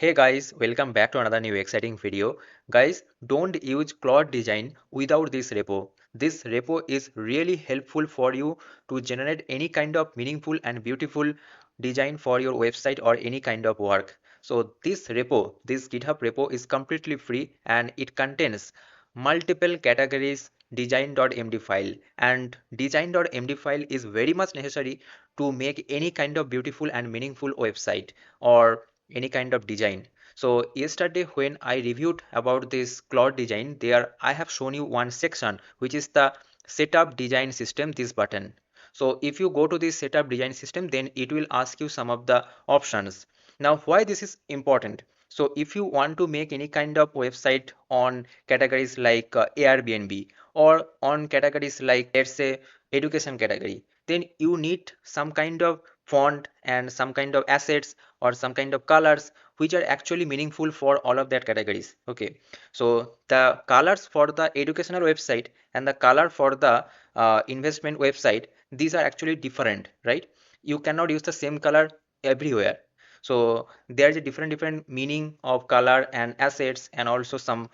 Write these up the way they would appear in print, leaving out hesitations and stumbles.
Hey guys, welcome back to another new exciting video. Guys, don't use Claude Design without this repo. This repo is really helpful for you to generate any kind of meaningful and beautiful design for your website or any kind of work. So this GitHub repo is completely free and it contains multiple categories design.md file, and design.md file is very much necessary to make any kind of beautiful and meaningful website or any kind of design. So yesterday when I reviewed about this Claude Design, there I have shown you one section which is the setup design system, this button. So if you go to this setup design system, then it will ask you some of the options. Now why this is important? So if you want to make any kind of website on categories like Airbnb or on categories like, let's say, education category, then you need some kind of font and some kind of assets or some kind of colors which are actually meaningful for all of that categories. Okay, so the colors for the educational website and the color for the investment website, these are actually different, right? You cannot use the same color everywhere. So there's a different meaning of color and assets and also some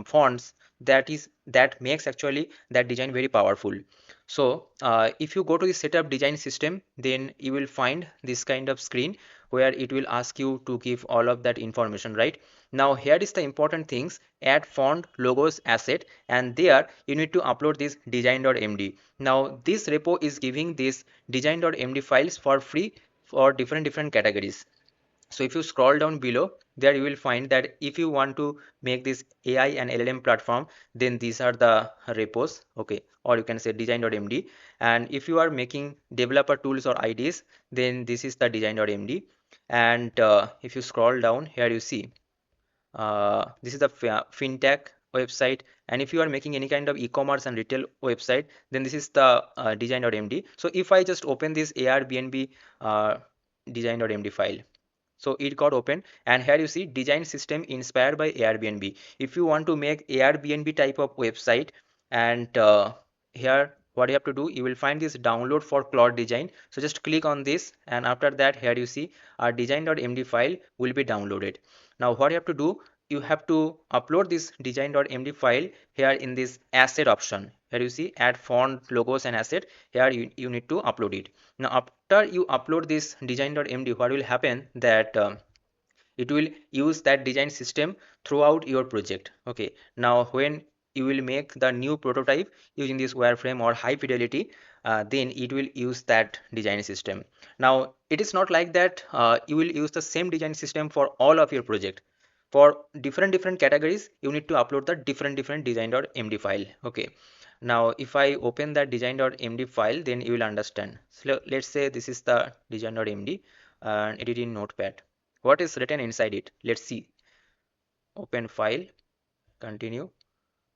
fonts that makes actually that design very powerful. So if you go to the setup design system, then you will find this kind of screen where it will ask you to give all of that information, right? Now here is the important things: add font, logos, asset, and there you need to upload this design.md. Now this repo is giving this design.md files for free for different categories. So if you scroll down below, there you will find that if you want to make this AI and LLM platform, then these are the repos, okay, or you can say design.md. And if you are making developer tools or IDs, then this is the design.md. And if you scroll down here, you see this is the fintech website. And if you are making any kind of e-commerce and retail website, then this is the design.md. So if I just open this Airbnb design.md file, so it got open, and here you see design system inspired by Airbnb. If you want to make Airbnb type of website, and here what you have to do, you will find this download for Claude Design. So just click on this, and after that here you see our design.md file will be downloaded. Now what you have to do, you have to upload this design.md file here in this asset option. Here you see add font, logos, and asset. Here you need to upload it. Now after you upload this design.md, what will happen that it will use that design system throughout your project. Okay, now when you will make the new prototype using this wireframe or high fidelity, then it will use that design system. Now it is not like that you will use the same design system for all of your project. For different categories, you need to upload the different design.md file. Okay, now if I open that design.md file, then you will understand. So let's say this is the design.md and edit in notepad. What is written inside it? Let's see. Open file, continue.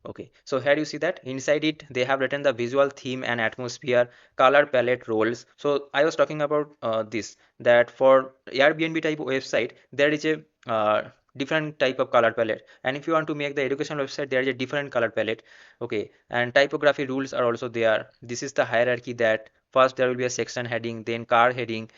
Okay, so here you see that inside it they have written the visual theme and atmosphere, color palette, roles. So I was talking about this, that for Airbnb type of website there is a different type of color palette, and if you want to make the education website, there is a different color palette. Okay, and typography rules are also there. This is the hierarchy, that first there will be a section heading, then car heading,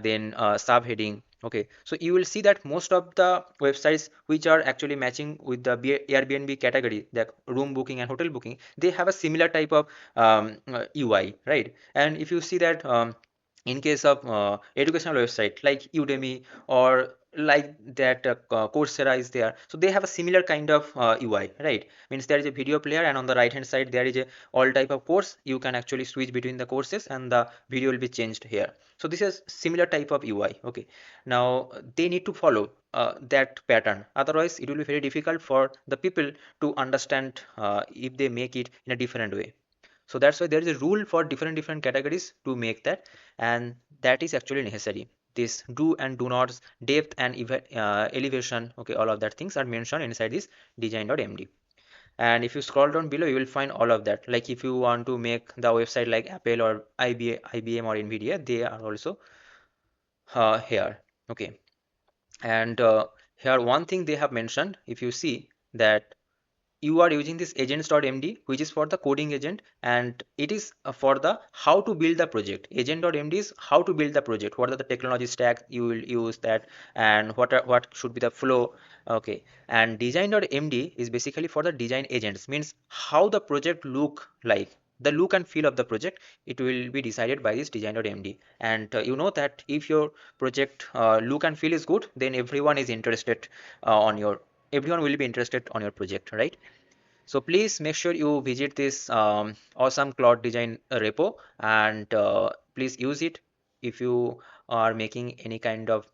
then subheading. Okay, so you will see that most of the websites which are actually matching with the Airbnb category, like room booking and hotel booking, they have a similar type of UI, right? And if you see that in case of educational website like Udemy or like that Coursera is there, so they have a similar kind of UI, right? Means there is a video player, and on the right hand side there is a all type of course. You can actually switch between the courses and the video will be changed here. So this is similar type of UI. Okay, now they need to follow that pattern, otherwise it will be very difficult for the people to understand if they make it in a different way. So that's why there is a rule for different categories to make that, and that is actually necessary. This do and do nots, depth and elevation, okay, all of that things are mentioned inside this design.md. And if you scroll down below, you will find all of that. Like if you want to make the website like Apple or IBM or Nvidia, they are also here. Okay, and here one thing they have mentioned, if you see that you are using this agents.md, which is for the coding agent, and it is for the how to build the project. Agent.md is how to build the project, what are the technology stack you will use that, and what should be the flow. Okay, and design.md is basically for the design agents, means how the project look like, the look and feel of the project, it will be decided by this design.md. And you know that if your project look and feel is good, then everyone will be interested on your project, right? So please make sure you visit this awesome Claude Design repo, and please use it if you are making any kind of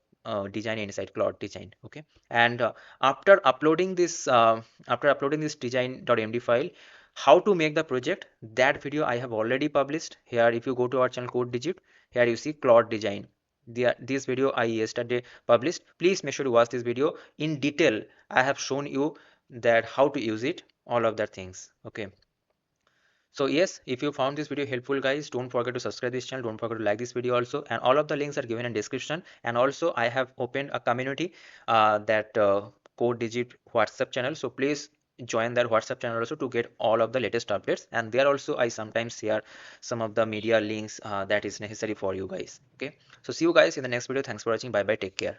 design inside Claude Design. Okay, and after uploading this design.md file, how to make the project, that video I have already published here. If you go to our channel Code Digit, here you see Claude Design. This video I yesterday published. Please make sure to watch this video in detail. I have shown you that how to use it, all of that things. Okay, so yes, if you found this video helpful, guys, don't forget to subscribe this channel, don't forget to like this video also, and all of the links are given in description. And also I have opened a community, that Code Digit WhatsApp channel, so please join that WhatsApp channel also to get all of the latest updates. And there also I sometimes share some of the media links that is necessary for you guys. Okay, so see you guys in the next video. Thanks for watching. Bye bye, take care.